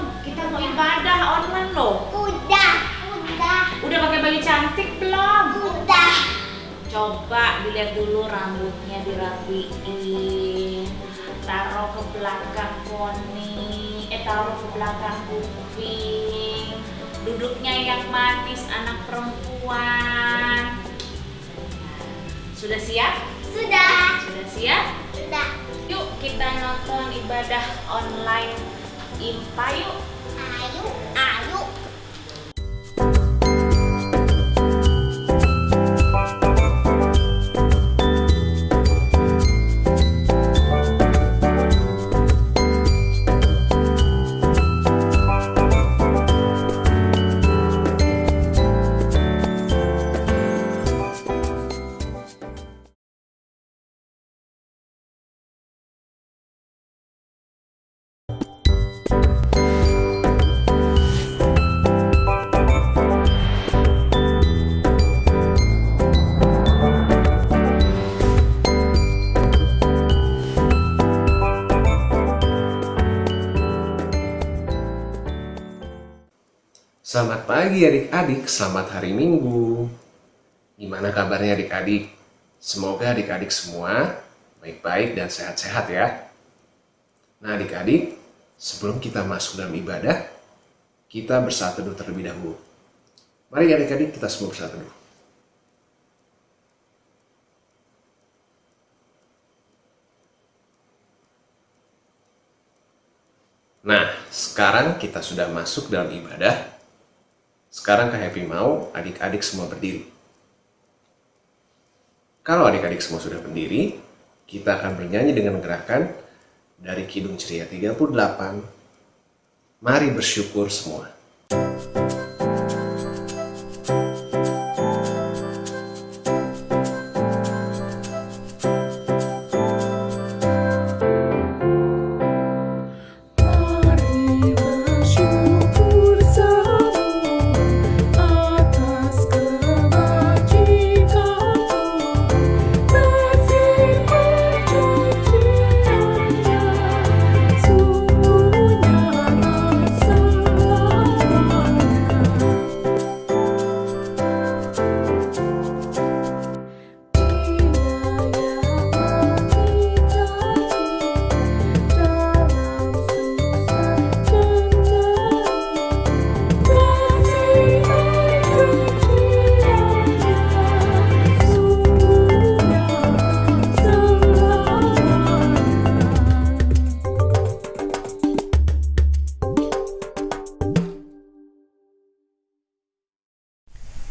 belum? Kita mau ibadah online loh. Udah. Udah pakai baju cantik belum? Udah. Coba dilihat dulu rambutnya dirapiin. Taruh ke belakang poni. Taruh ke belakang kuping. Duduknya yang manis anak perempuan. Sudah siap? Sudah. Sudah siap? Sudah. Yuk kita nonton ibadah online IMPA yuk. Ayo. Ayo. Selamat pagi adik-adik, selamat hari Minggu. Gimana kabarnya adik-adik? Semoga adik-adik semua baik-baik dan sehat-sehat ya. Nah adik-adik, sebelum kita masuk dalam ibadah, kita bersatu dulu terlebih dahulu. Mari adik-adik kita semua bersatu dulu. Nah, sekarang kita sudah masuk dalam ibadah. Sekarang Kak Happy mau adik-adik semua berdiri. Kalau adik-adik semua sudah berdiri, kita akan bernyanyi dengan gerakan dari Kidung Ceria 38. Mari bersyukur semua.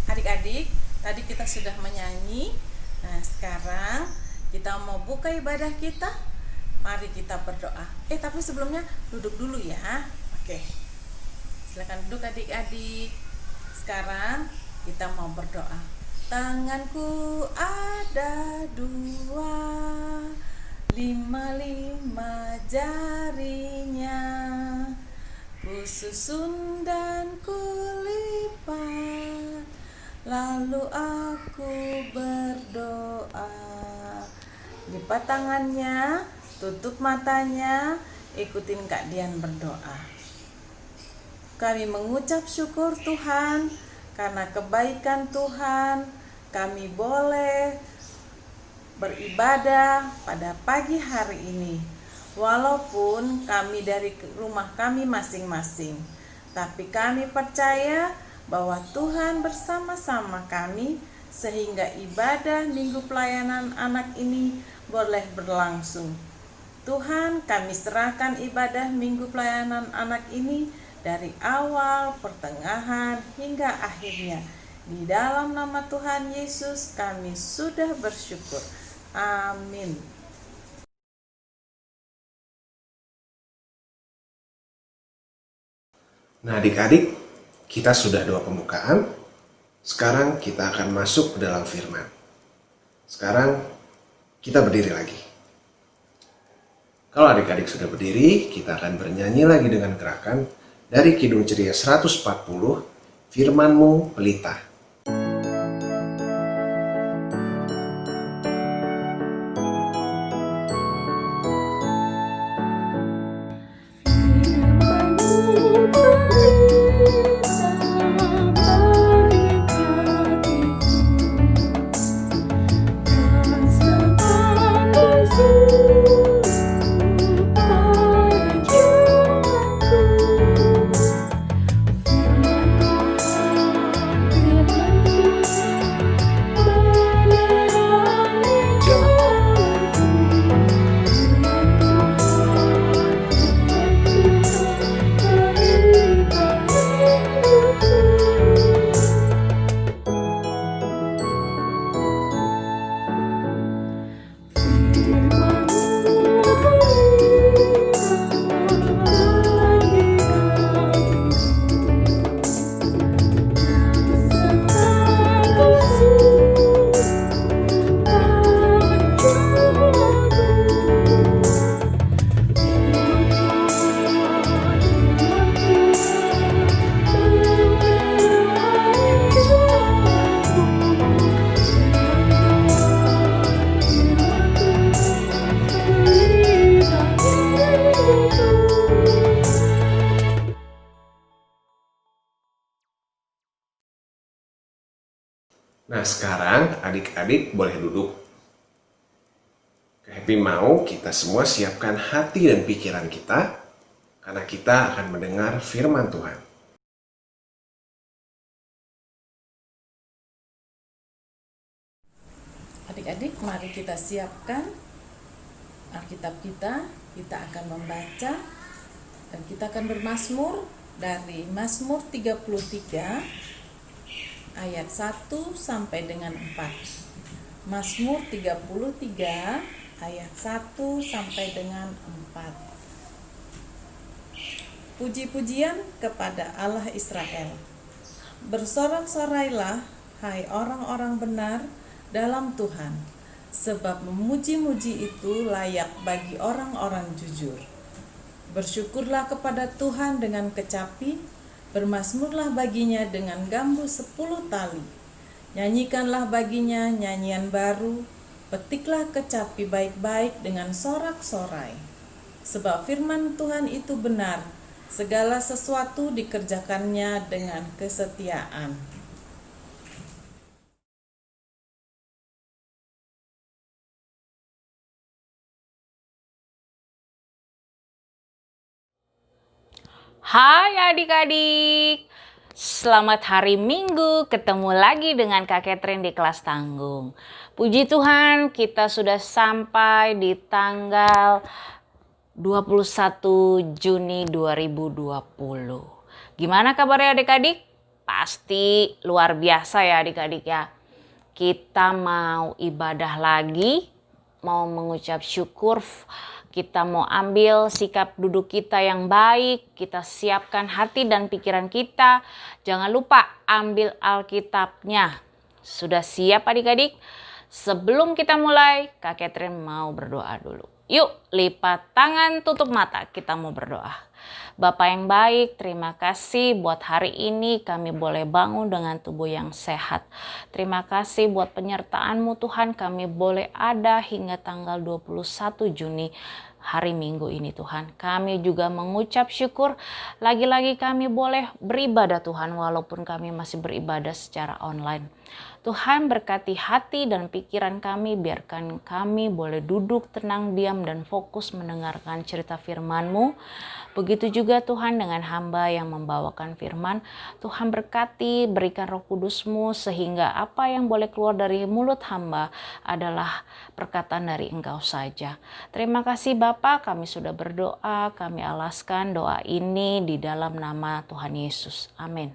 Adik-adik, tadi kita sudah menyanyi. Nah, sekarang kita mau buka ibadah kita. Mari kita berdoa. Tapi sebelumnya duduk dulu ya. Oke. Silakan duduk adik-adik. Sekarang kita mau berdoa. Tanganku ada 2, 5 jarinya. Ku susun dan kulipat, lalu aku berdoa. Lipat tangannya, tutup matanya, ikutin Kak Dian berdoa. Kami mengucap syukur Tuhan, karena kebaikan Tuhan, kami boleh beribadah pada pagi hari ini. Walaupun kami dari rumah kami masing-masing, tapi kami percaya bahwa Tuhan bersama-sama kami, sehingga ibadah Minggu Pelayanan Anak ini boleh berlangsung. Tuhan, kami serahkan ibadah Minggu Pelayanan Anak ini dari awal, pertengahan, hingga akhirnya. Di dalam nama Tuhan Yesus kami sudah bersyukur. Amin. Nah adik-adik, kita sudah doa pembukaan. Sekarang kita akan masuk ke dalam firman. Sekarang kita berdiri lagi. Kalau adik-adik sudah berdiri, kita akan bernyanyi lagi dengan gerakan dari Kidung Ceria 140, Firman-Mu Pelita. Firman-Mu Nah, sekarang adik-adik boleh duduk. Happy mau kita semua siapkan hati dan pikiran kita, karena kita akan mendengar firman Tuhan. Adik-adik, mari kita siapkan Alkitab kita. Kita akan membaca dan kita akan bermazmur dari Mazmur 33 ayat 1 sampai dengan 4. Mazmur 33 ayat 1 sampai dengan 4. Puji-pujian kepada Allah Israel. Bersorak-sorailah, hai orang-orang benar dalam Tuhan, sebab memuji-muji itu layak bagi orang-orang jujur. Bersyukurlah kepada Tuhan dengan kecapi, bermazmurlah baginya dengan gambu 10 tali. Nyanyikanlah baginya nyanyian baru, petiklah kecapi baik-baik dengan sorak-sorai. Sebab firman Tuhan itu benar, segala sesuatu dikerjakannya dengan kesetiaan. Hai adik-adik, selamat hari Minggu, ketemu lagi dengan Kak Catherine di kelas tanggung. Puji Tuhan, kita sudah sampai di tanggal 21 Juni 2020. Gimana kabarnya adik-adik? Pasti luar biasa ya adik-adik ya. Kita mau ibadah lagi, mau mengucap syukur, kita mau ambil sikap duduk kita yang baik, kita siapkan hati dan pikiran kita. Jangan lupa ambil Alkitabnya. Sudah siap adik-adik? Sebelum kita mulai, Kak Catherine mau berdoa dulu. Yuk, lipat tangan, tutup mata, kita mau berdoa. Bapa yang baik, terima kasih buat hari ini kami boleh bangun dengan tubuh yang sehat. Terima kasih buat penyertaan-Mu Tuhan, kami boleh ada hingga tanggal 21 Juni hari Minggu ini Tuhan. Kami juga mengucap syukur, lagi-lagi kami boleh beribadah Tuhan walaupun kami masih beribadah secara online. Tuhan berkati hati dan pikiran kami, biarkan kami boleh duduk tenang, diam dan fokus mendengarkan cerita firman-Mu. Begitu juga Tuhan dengan hamba yang membawakan firman. Tuhan berkati, berikan Roh Kudus-Mu sehingga apa yang boleh keluar dari mulut hamba adalah perkataan dari Engkau saja. Terima kasih Bapa, kami sudah berdoa, kami alaskan doa ini di dalam nama Tuhan Yesus. Amin.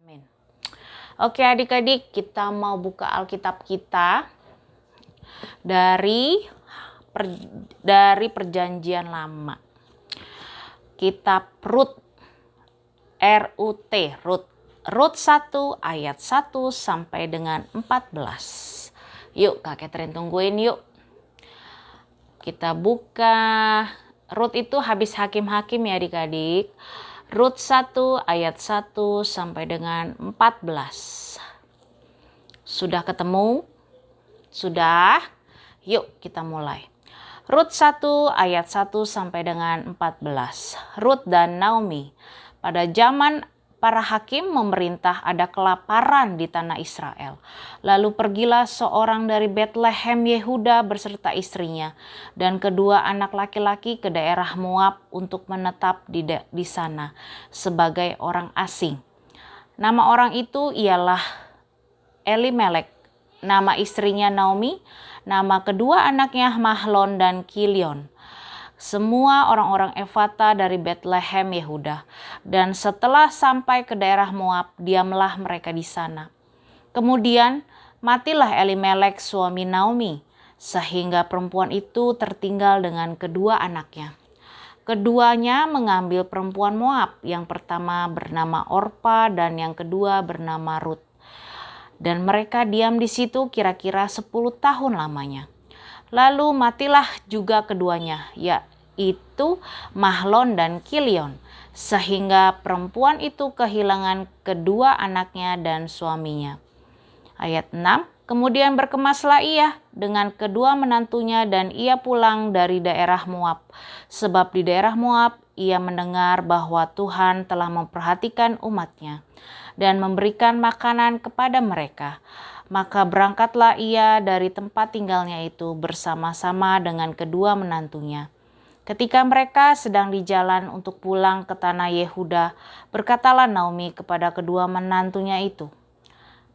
Amin. Oke adik-adik, kita mau buka Alkitab kita dari Perjanjian Lama. Kitab Rut, Rut 1 ayat 1 sampai dengan 14. Yuk Kak Catherine tungguin yuk. Kita buka. Rut itu habis hakim-hakim ya adik-adik. Rut 1 ayat 1 sampai dengan 14. Sudah ketemu? Sudah? Yuk kita mulai. Rut 1 ayat 1 sampai dengan 14. Rut dan Naomi. Pada zaman para hakim memerintah ada kelaparan di tanah Israel. Lalu pergilah seorang dari Betlehem Yehuda beserta istrinya dan kedua anak laki-laki ke daerah Moab untuk menetap di sana sebagai orang asing. Nama orang itu ialah Elimelek, nama istrinya Naomi, nama kedua anaknya Mahlon dan Kilion. Semua orang-orang Efata dari Betlehem Yehuda. Dan setelah sampai ke daerah Moab, diamlah mereka di sana. Kemudian matilah Elimelek suami Naomi, sehingga perempuan itu tertinggal dengan kedua anaknya. Keduanya mengambil perempuan Moab, yang pertama bernama Orpa dan yang kedua bernama Rut. Dan mereka diam di situ kira-kira 10 tahun lamanya. Lalu matilah juga keduanya, yaitu Mahlon dan Kilion, sehingga perempuan itu kehilangan kedua anaknya dan suaminya. Ayat 6, kemudian berkemaslah ia dengan kedua menantunya dan ia pulang dari daerah Moab. Sebab di daerah Moab ia mendengar bahwa Tuhan telah memperhatikan umatnya dan memberikan makanan kepada mereka. Maka berangkatlah ia dari tempat tinggalnya itu bersama-sama dengan kedua menantunya. Ketika mereka sedang di jalan untuk pulang ke tanah Yehuda, berkatalah Naomi kepada kedua menantunya itu,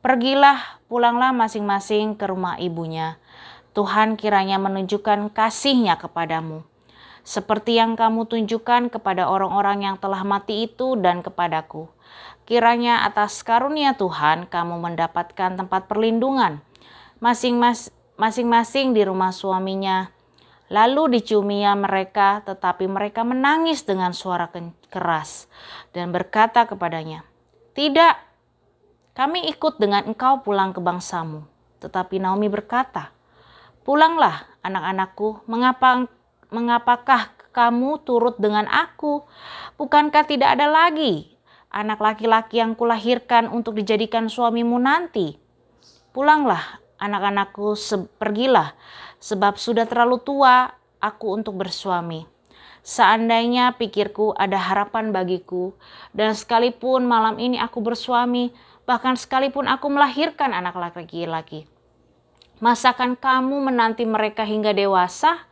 "Pergilah, pulanglah masing-masing ke rumah ibunya. Tuhan kiranya menunjukkan kasih-Nya kepadamu, seperti yang kamu tunjukkan kepada orang-orang yang telah mati itu dan kepadaku. Kiranya atas karunia Tuhan kamu mendapatkan tempat perlindungan masing-masing di rumah suaminya." Lalu diciuminya mereka, tetapi mereka menangis dengan suara keras dan berkata kepadanya, "Tidak, kami ikut dengan engkau pulang ke bangsamu." Tetapi Naomi berkata, "Pulanglah anak-anakku, mengapakah kamu turut dengan aku? Bukankah tidak ada lagi anak laki-laki yang kulahirkan untuk dijadikan suamimu nanti? Pulanglah anak-anakku, pergilah, sebab sudah terlalu tua aku untuk bersuami. Seandainya pikirku ada harapan bagiku, dan sekalipun malam ini aku bersuami, bahkan sekalipun aku melahirkan anak laki-laki, masakan kamu menanti mereka hingga dewasa?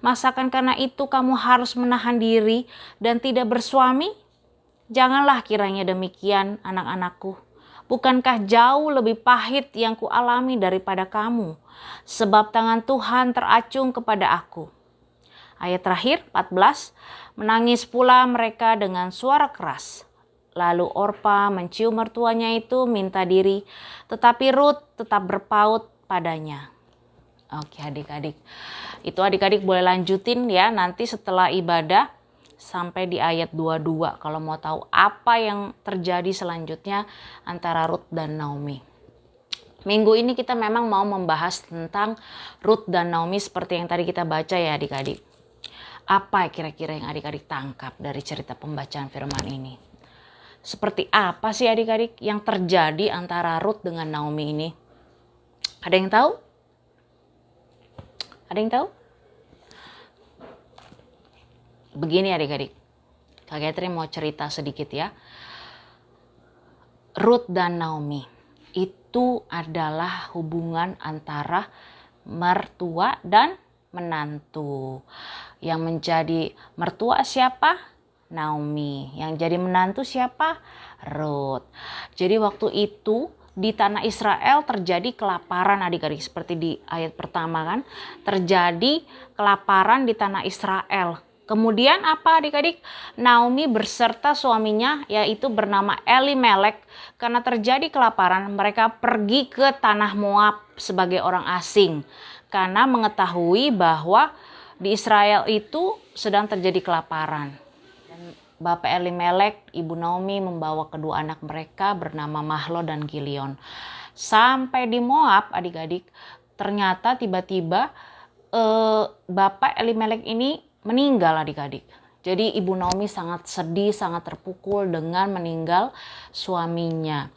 Masakan karena itu kamu harus menahan diri dan tidak bersuami? Janganlah kiranya demikian, anak-anakku. Bukankah jauh lebih pahit yang kualami daripada kamu? Sebab tangan Tuhan teracung kepada aku." Ayat terakhir 14, menangis pula mereka dengan suara keras. Lalu Orpa mencium mertuanya itu minta diri, tetapi Rut tetap berpaut padanya. Oke adik-adik, itu adik-adik boleh lanjutin ya nanti setelah ibadah sampai di ayat 22 kalau mau tahu apa yang terjadi selanjutnya antara Rut dan Naomi. Minggu ini kita memang mau membahas tentang Rut dan Naomi seperti yang tadi kita baca ya adik-adik. Apa kira-kira yang adik-adik tangkap dari cerita pembacaan firman ini? Seperti apa sih adik-adik yang terjadi antara Rut dengan Naomi ini? Ada yang tahu? Ada yang tahu? Begini adik-adik, Kak Catherine mau cerita sedikit ya. Rut dan Naomi itu adalah hubungan antara mertua dan menantu. Yang menjadi mertua siapa? Naomi. Yang jadi menantu siapa? Rut. Jadi waktu itu di tanah Israel terjadi kelaparan adik-adik. Seperti di ayat pertama kan. Terjadi kelaparan di tanah Israel. Kemudian apa adik-adik? Naomi berserta suaminya yaitu bernama Elimelek. Karena terjadi kelaparan mereka pergi ke tanah Moab sebagai orang asing. Karena mengetahui bahwa di Israel itu sedang terjadi kelaparan. Dan Bapak Elimelek, Ibu Naomi membawa kedua anak mereka bernama Mahlon dan Kilion. Sampai di Moab adik-adik ternyata tiba-tiba Bapak Elimelek ini meninggal adik-adik. Jadi Ibu Naomi sangat sedih, sangat terpukul dengan meninggal suaminya.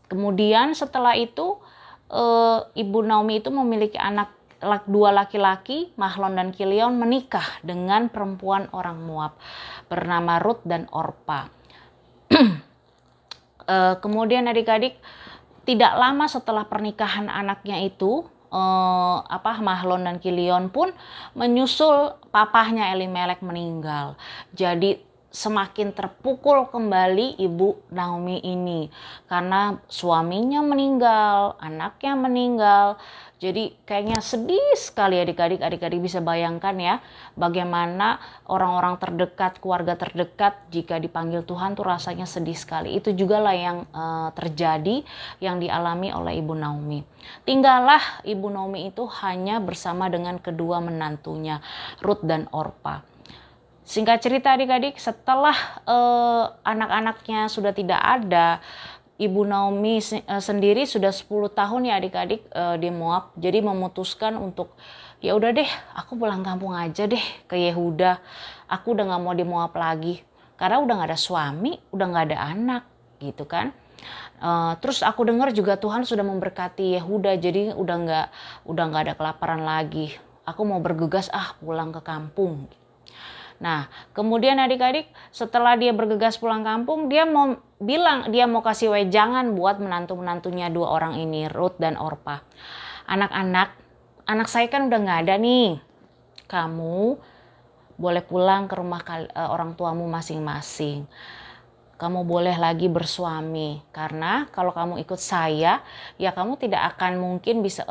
Kemudian setelah itu Ibu Naomi itu memiliki dua laki-laki, Mahlon dan Kilion, menikah dengan perempuan orang Moab bernama Rut dan Orpa. Kemudian adik-adik, tidak lama setelah pernikahan anaknya itu, Mahlon dan Kilion pun menyusul papahnya Elimelek meninggal. Jadi semakin terpukul kembali ibu Naomi ini karena suaminya meninggal, anaknya meninggal. Jadi kayaknya sedih sekali adik-adik. Adik-adik bisa bayangkan ya bagaimana orang-orang terdekat, keluarga terdekat jika dipanggil Tuhan tuh rasanya sedih sekali. Itu juga lah yang terjadi, yang dialami oleh ibu Naomi. Tinggallah ibu Naomi itu hanya bersama dengan kedua menantunya, Ruth dan Orpa. Singkat cerita adik-adik, setelah anak-anaknya sudah tidak ada, Ibu Naomi sendiri sudah 10 tahun ya adik-adik di Moab. Jadi memutuskan untuk ya udah deh, aku pulang kampung aja deh ke Yehuda. Aku udah gak mau di Moab lagi. Karena udah gak ada suami, udah gak ada anak gitu kan. Terus aku dengar juga Tuhan sudah memberkati Yehuda, jadi udah nggak ada kelaparan lagi. Aku mau bergegas pulang ke kampung. Nah, kemudian adik-adik setelah dia bergegas pulang kampung, dia mau kasih wejangan buat menantu-menantunya 2 orang ini, Ruth dan Orpa. Anak saya kan udah nggak ada nih. Kamu boleh pulang ke rumah orang tuamu masing-masing. Kamu boleh lagi bersuami, karena kalau kamu ikut saya, ya kamu tidak akan mungkin bisa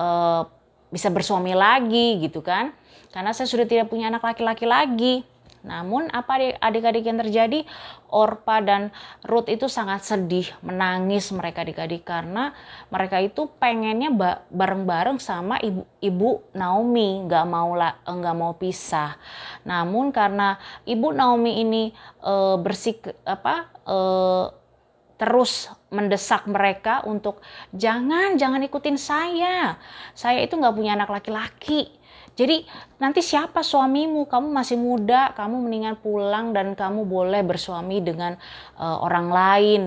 bersuami lagi gitu kan. Karena saya sudah tidak punya anak laki-laki lagi. Namun apa adik-adik yang terjadi? Orpa dan Ruth itu sangat sedih, menangis mereka adik-adik karena mereka itu pengennya bareng-bareng sama ibu Naomi, nggak mau pisah. Namun karena ibu Naomi ini terus mendesak mereka untuk jangan ikutin saya itu nggak punya anak laki-laki. Jadi nanti siapa suamimu? Kamu masih muda, kamu mendingan pulang dan kamu boleh bersuami dengan orang lain.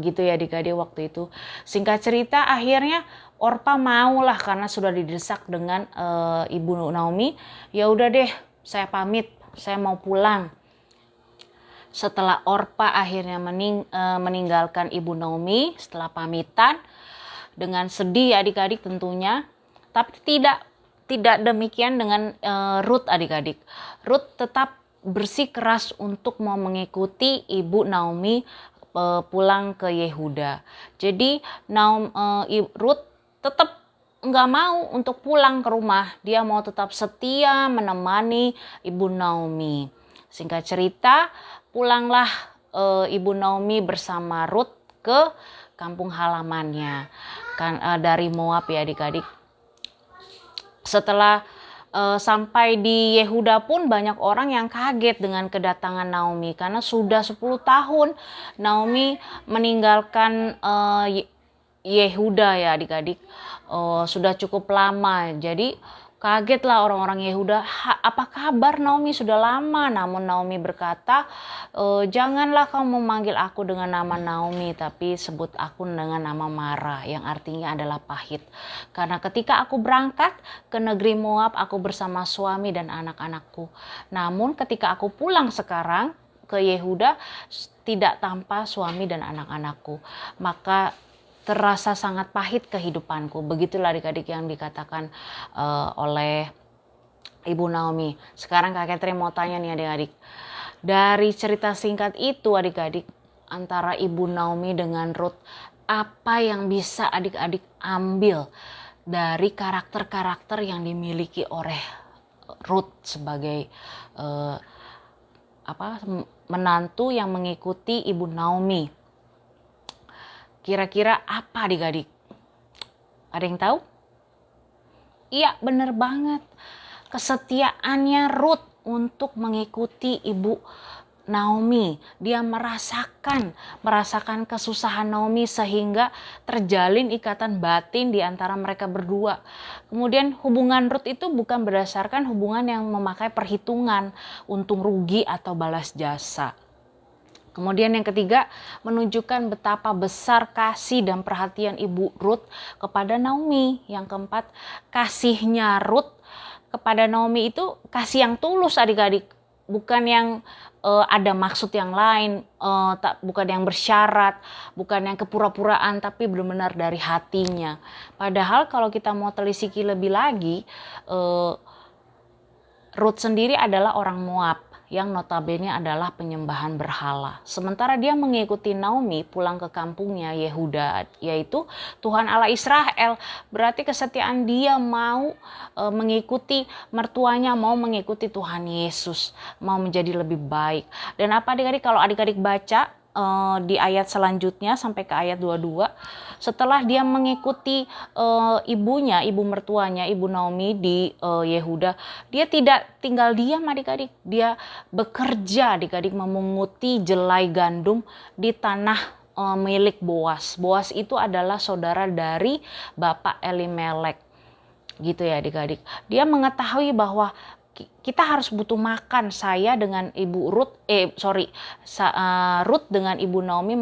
Gitu ya adik-adik waktu itu. Singkat cerita akhirnya Orpa maulah karena sudah didesak dengan ibu Naomi. Ya udah deh, saya pamit, saya mau pulang. Setelah Orpa akhirnya meninggalkan ibu Naomi setelah pamitan dengan sedih adik-adik tentunya. Tapi tidak demikian dengan Ruth adik-adik. Ruth tetap bersikeras untuk mau mengikuti ibu Naomi pulang ke Yehuda. Jadi Ruth tetap nggak mau untuk pulang ke rumah. Dia mau tetap setia menemani ibu Naomi. Singkat cerita, pulanglah ibu Naomi bersama Ruth ke kampung halamannya dari Moab ya adik-adik. Setelah sampai di Yehuda pun banyak orang yang kaget dengan kedatangan Naomi karena sudah 10 tahun Naomi meninggalkan Yehuda ya adik-adik. Sudah cukup lama, jadi kagetlah orang-orang Yehuda, apa kabar Naomi sudah lama? Namun Naomi berkata, janganlah kamu memanggil aku dengan nama Naomi, tapi sebut aku dengan nama Mara, yang artinya adalah pahit. Karena ketika aku berangkat ke negeri Moab, aku bersama suami dan anak-anakku. Namun ketika aku pulang sekarang ke Yehuda, tidak tanpa suami dan anak-anakku. Maka terasa sangat pahit kehidupanku. Begitulah adik-adik yang dikatakan oleh Ibu Naomi. Sekarang Kak Catherine mau tanya nih adik-adik. Dari cerita singkat itu adik-adik, antara Ibu Naomi dengan Ruth, apa yang bisa adik-adik ambil dari karakter-karakter yang dimiliki oleh Ruth sebagai menantu yang mengikuti Ibu Naomi? Kira-kira apa adik-adik? Ada yang tahu? Iya, benar banget. Kesetiaannya Ruth untuk mengikuti ibu Naomi. Dia merasakan kesusahan Naomi sehingga terjalin ikatan batin di antara mereka berdua. Kemudian hubungan Ruth itu bukan berdasarkan hubungan yang memakai perhitungan, untung rugi atau balas jasa. Kemudian yang ketiga, menunjukkan betapa besar kasih dan perhatian Ibu Ruth kepada Naomi. Yang keempat, kasihnya Ruth kepada Naomi itu kasih yang tulus adik-adik. bukan yang ada maksud yang lain, bukan yang bersyarat, bukan yang kepura-puraan, tapi benar-benar dari hatinya. Padahal kalau kita mau telisiki lebih lagi, Ruth sendiri adalah orang Moab yang notabene adalah penyembahan berhala. Sementara dia mengikuti Naomi pulang ke kampungnya Yehuda, yaitu Tuhan Allah Israel. Berarti kesetiaan dia mau mengikuti mertuanya, mau mengikuti Tuhan Yesus, mau menjadi lebih baik. Dan apa adik-adik, kalau adik-adik baca di ayat selanjutnya sampai ke ayat 22, setelah dia mengikuti ibunya, ibu mertuanya, ibu Naomi di Yehuda, dia tidak tinggal diam adik-adik, dia bekerja adik-adik memunguti jelai gandum di tanah milik Boas. Boas itu adalah saudara dari Bapak Elimelek, gitu ya adik-adik. Dia mengetahui bahwa kita harus butuh makan. Saya dengan ibu Ruth, Ruth dengan ibu Naomi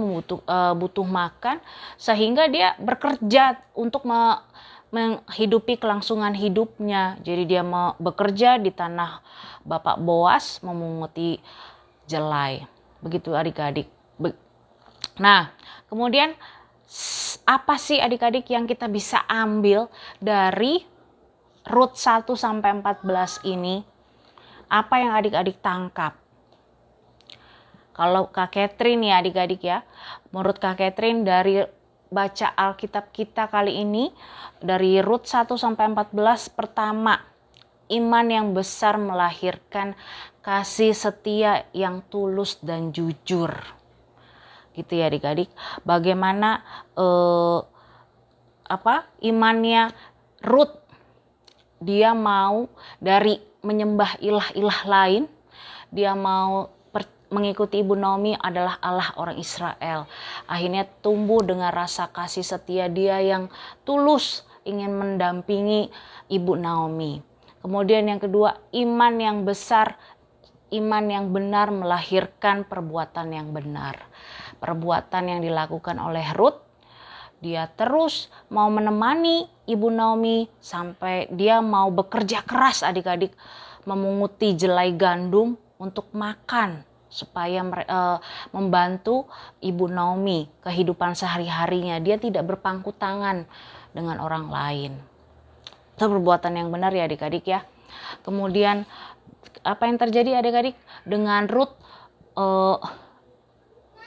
butuh makan, sehingga dia bekerja untuk menghidupi kelangsungan hidupnya. Jadi dia bekerja di tanah Bapak Boas memunguti jelai. Begitu adik-adik. Nah, kemudian apa sih adik-adik yang kita bisa ambil dari Rut 1 sampai 14 ini? Apa yang adik-adik tangkap? Kalau Kak Catherine ya adik-adik ya, menurut Kak Catherine dari baca Alkitab kita kali ini, dari Rut 1 sampai 14, pertama, iman yang besar melahirkan kasih setia yang tulus dan jujur. Gitu ya adik-adik. Bagaimana imannya Rut, dia mau dari menyembah ilah-ilah lain, dia mau mengikuti ibu Naomi adalah Allah orang Israel. Akhirnya tumbuh dengan rasa kasih setia dia yang tulus ingin mendampingi ibu Naomi. Kemudian yang kedua, iman yang besar, iman yang benar melahirkan perbuatan yang benar. Perbuatan yang dilakukan oleh Rut, dia terus mau menemani ibu Naomi sampai dia mau bekerja keras adik-adik, memunguti jelai gandum untuk makan supaya membantu ibu Naomi kehidupan sehari-harinya. Dia tidak berpangku tangan dengan orang lain. Itu perbuatan yang benar ya adik-adik ya. Kemudian apa yang terjadi adik-adik dengan Rut?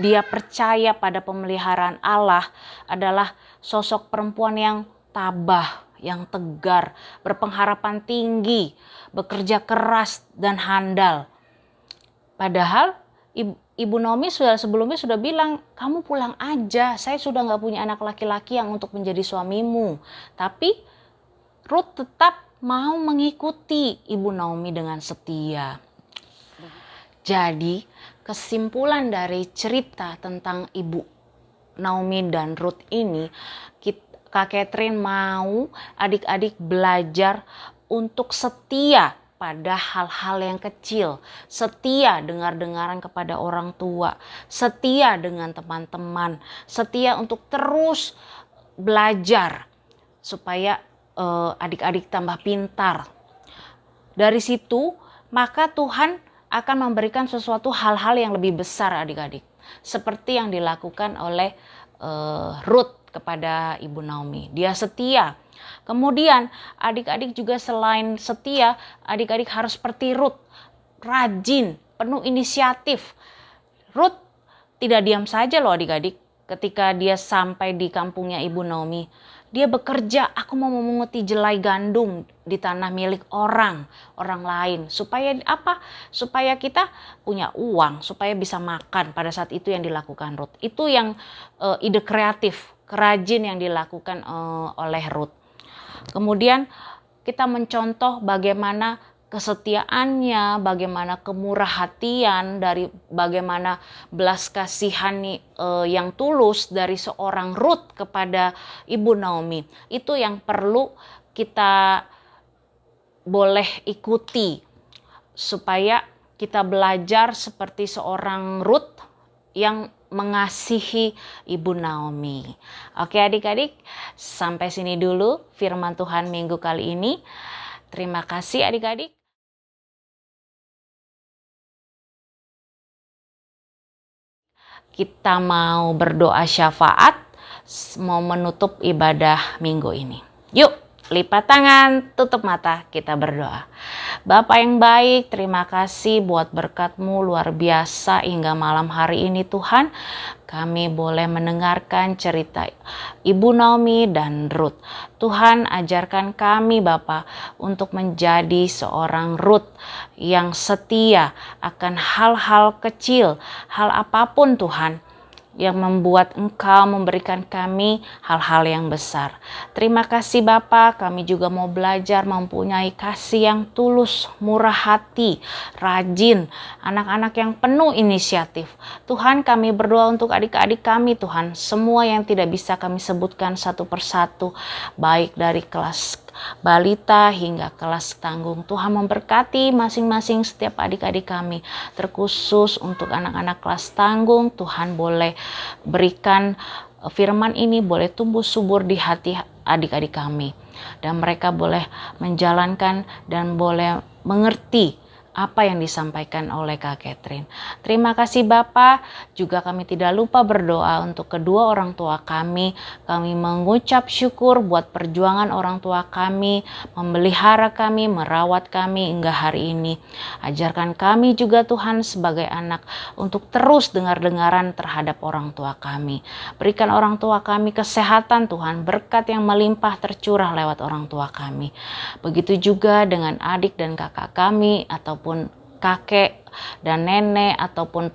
Dia percaya pada pemeliharaan Allah, adalah sosok perempuan yang tabah, yang tegar, berpengharapan tinggi, bekerja keras dan handal. Padahal ibu Naomi sebelumnya sudah bilang, kamu pulang aja, saya sudah gak punya anak laki-laki yang untuk menjadi suamimu. Tapi Rut tetap mau mengikuti ibu Naomi dengan setia. Jadi kesimpulan dari cerita tentang ibu Naomi dan Rut ini, Kak Catherine mau adik-adik belajar untuk setia pada hal-hal yang kecil, setia dengar-dengaran kepada orang tua, setia dengan teman-teman, setia untuk terus belajar supaya adik-adik tambah pintar. Dari situ maka Tuhan akan memberikan sesuatu hal-hal yang lebih besar adik-adik. Seperti yang dilakukan oleh Rut kepada ibu Naomi. Dia setia. Kemudian adik-adik juga selain setia, adik-adik harus seperti Rut. Rajin, penuh inisiatif. Rut tidak diam saja loh adik-adik. Ketika dia sampai di kampungnya ibu Naomi, dia bekerja, aku mau memunguti jelai gandum di tanah milik orang lain. Supaya apa? Supaya kita punya uang, supaya bisa makan. Pada saat itu yang dilakukan Rut. Itu yang ide kreatif, kerajin yang dilakukan oleh Rut. Kemudian kita mencontoh bagaimana kesetiaannya, bagaimana kemurah hatian, dari bagaimana belas kasihan yang tulus dari seorang Rut kepada ibu Naomi. Itu yang perlu kita boleh ikuti supaya kita belajar seperti seorang Rut yang mengasihi ibu Naomi. Oke adik-adik, sampai sini dulu firman Tuhan minggu kali ini. Terima kasih adik-adik. kita mau berdoa syafaat, mau menutup ibadah minggu ini. Yuk, lipat tangan, tutup mata, kita berdoa. Bapa yang baik, terima kasih buat berkat-Mu luar biasa hingga malam hari ini Tuhan. Kami boleh mendengarkan cerita Ibu Naomi dan Ruth. Tuhan, ajarkan kami Bapa untuk menjadi seorang Ruth yang setia akan hal-hal kecil, hal apapun Tuhan, yang membuat Engkau memberikan kami hal-hal yang besar. Terima kasih Bapa, kami juga mau belajar mempunyai kasih yang tulus, murah hati, rajin, anak-anak yang penuh inisiatif. Tuhan, kami berdoa untuk adik-adik kami Tuhan, semua yang tidak bisa kami sebutkan satu persatu, baik dari kelas balita hingga kelas tanggung. Tuhan memberkati masing-masing setiap adik-adik kami, terkhusus untuk anak-anak kelas tanggung. Tuhan boleh berikan firman ini boleh tumbuh subur di hati adik-adik kami, dan mereka boleh menjalankan dan boleh mengerti apa yang disampaikan oleh Kak Catherine. Terima kasih Bapa. Juga kami tidak lupa berdoa untuk kedua orang tua kami. Kami mengucap syukur buat perjuangan orang tua kami, memelihara kami, merawat kami hingga hari ini. Ajarkan kami juga Tuhan sebagai anak untuk terus dengar-dengaran terhadap orang tua kami. Berikan orang tua kami kesehatan Tuhan, berkat yang melimpah tercurah lewat orang tua kami. Begitu juga dengan adik dan kakak kami, ataupun kakek dan nenek, ataupun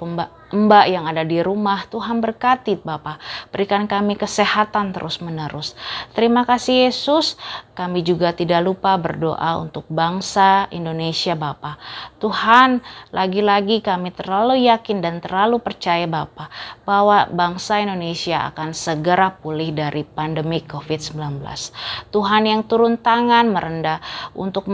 mbak yang ada di rumah. Tuhan berkati Bapa, berikan kami kesehatan terus menerus. Terima kasih Yesus. Kami juga tidak lupa berdoa untuk bangsa Indonesia Bapa. Tuhan, lagi-lagi kami terlalu yakin dan terlalu percaya Bapa, bahwa bangsa Indonesia akan segera pulih dari pandemi COVID-19. Tuhan yang turun tangan merendah untuk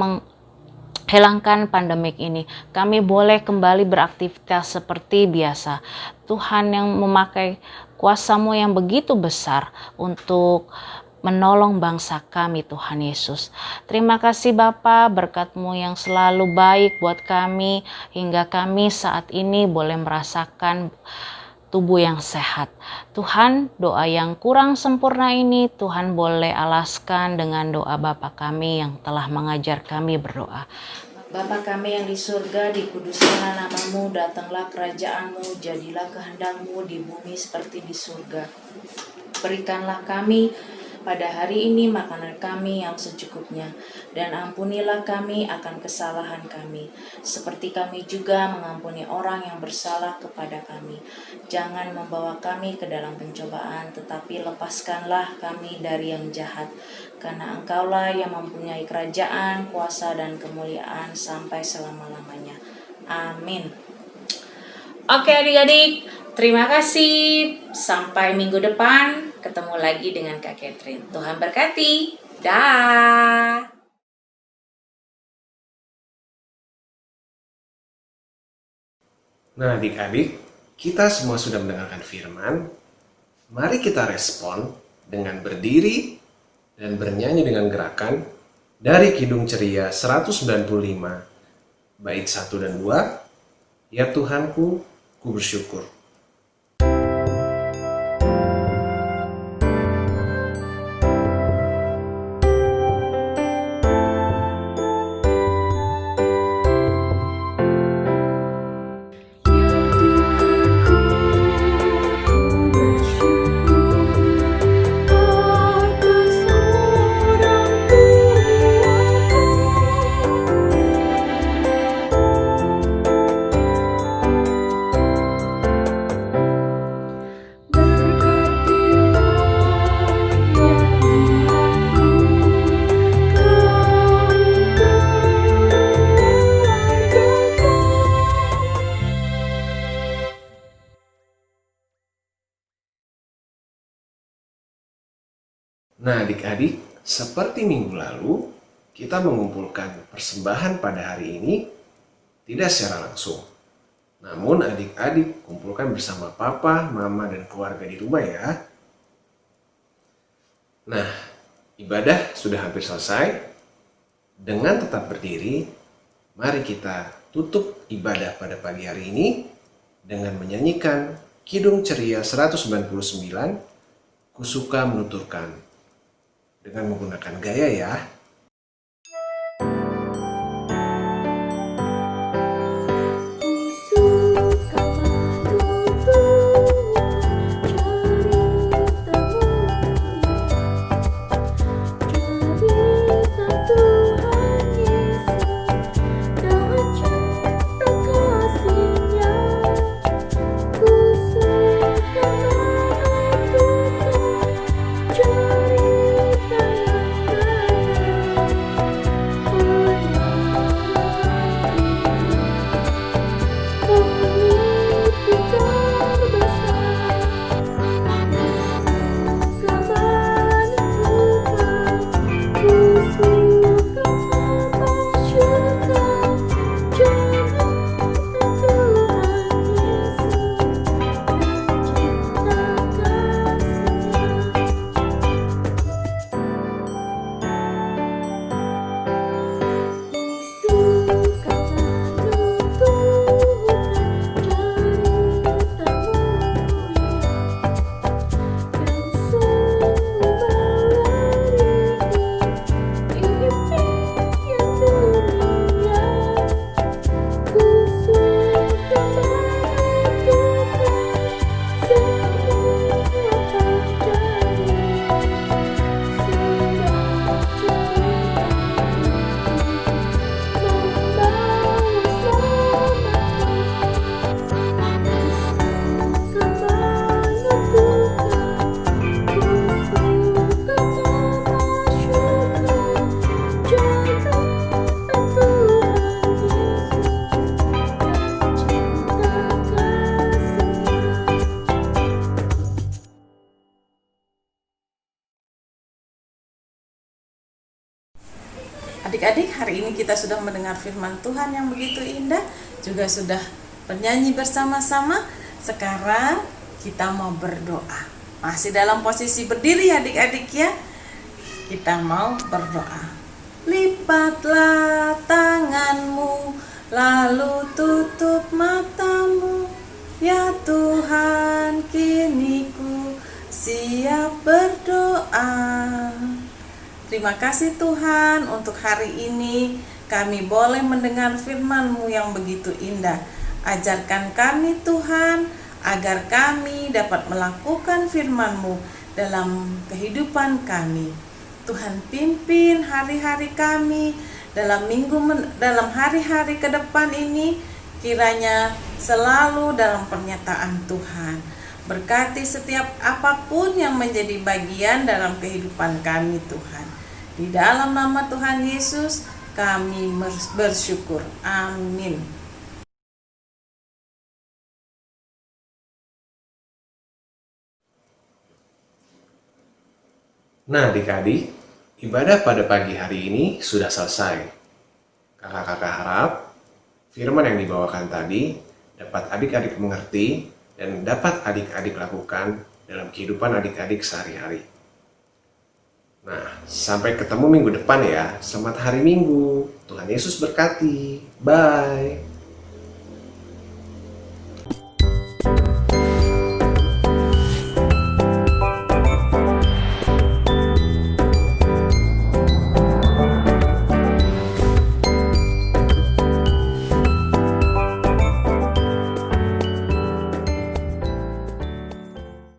hilangkan pandemik ini. Kami boleh kembali beraktivitas seperti biasa. Tuhan yang memakai kuasa-Mu yang begitu besar untuk menolong bangsa kami Tuhan Yesus. Terima kasih Bapa, berkat-Mu yang selalu baik buat kami hingga kami saat ini boleh merasakan tubuh yang sehat. Tuhan, doa yang kurang sempurna ini Tuhan boleh alaskan dengan doa Bapa kami yang telah mengajar kami berdoa. Bapa kami yang di surga, dikuduskanlah nama-Mu, datanglah kerajaan-Mu, jadilah kehendak-Mu di bumi seperti di surga. Berikanlah kami pada hari ini makanan kami yang secukupnya, dan ampunilah kami akan kesalahan kami, seperti kami juga mengampuni orang yang bersalah kepada kami. Jangan membawa kami ke dalam pencobaan, tetapi lepaskanlah kami dari yang jahat. Karena Engkaulah yang mempunyai kerajaan, kuasa, dan kemuliaan sampai selama-lamanya. Amin. Oke adik-adik, terima kasih. Sampai minggu depan ketemu lagi dengan Kak Catherine. Tuhan berkati. Dah. Nah adik-adik, kita semua sudah mendengarkan firman. Mari kita respon dengan berdiri dan bernyanyi dengan gerakan dari Kidung Ceria 195, bait 1 dan 2. Ya Tuhanku, ku bersyukur. Nah adik-adik, seperti minggu lalu, kita mengumpulkan persembahan pada hari ini tidak secara langsung. Namun adik-adik kumpulkan bersama papa, mama, dan keluarga di rumah ya. Nah, ibadah sudah hampir selesai. Dengan tetap berdiri, mari kita tutup ibadah pada pagi hari ini dengan menyanyikan Kidung Ceria 199, Kusuka Menuturkan. Dengan menggunakan gaya ya. Adik-adik, hari ini kita sudah mendengar firman Tuhan yang begitu indah, juga sudah bernyanyi bersama-sama. Sekarang kita mau berdoa. Masih dalam posisi berdiri ya adik-adik ya. Kita mau berdoa. Lipatlah tanganmu, lalu tutup matamu. Ya Tuhan, kini ku siap berdoa. Terima kasih Tuhan untuk hari ini kami boleh mendengar firman-Mu yang begitu indah. Ajarkan kami Tuhan agar kami dapat melakukan firman-Mu dalam kehidupan kami. Tuhan pimpin hari-hari kami dalam hari-hari ke depan ini, kiranya selalu dalam pernyataan Tuhan. Berkati setiap apapun yang menjadi bagian dalam kehidupan kami Tuhan. Di dalam nama Tuhan Yesus kami bersyukur. Amin. Nah adik-adik, ibadah pada pagi hari ini sudah selesai. Kakak-kakak harap firman yang dibawakan tadi dapat adik-adik mengerti dan dapat adik-adik lakukan dalam kehidupan adik-adik sehari-hari. Nah, sampai ketemu minggu depan ya. Selamat hari Minggu. Tuhan Yesus berkati. Bye.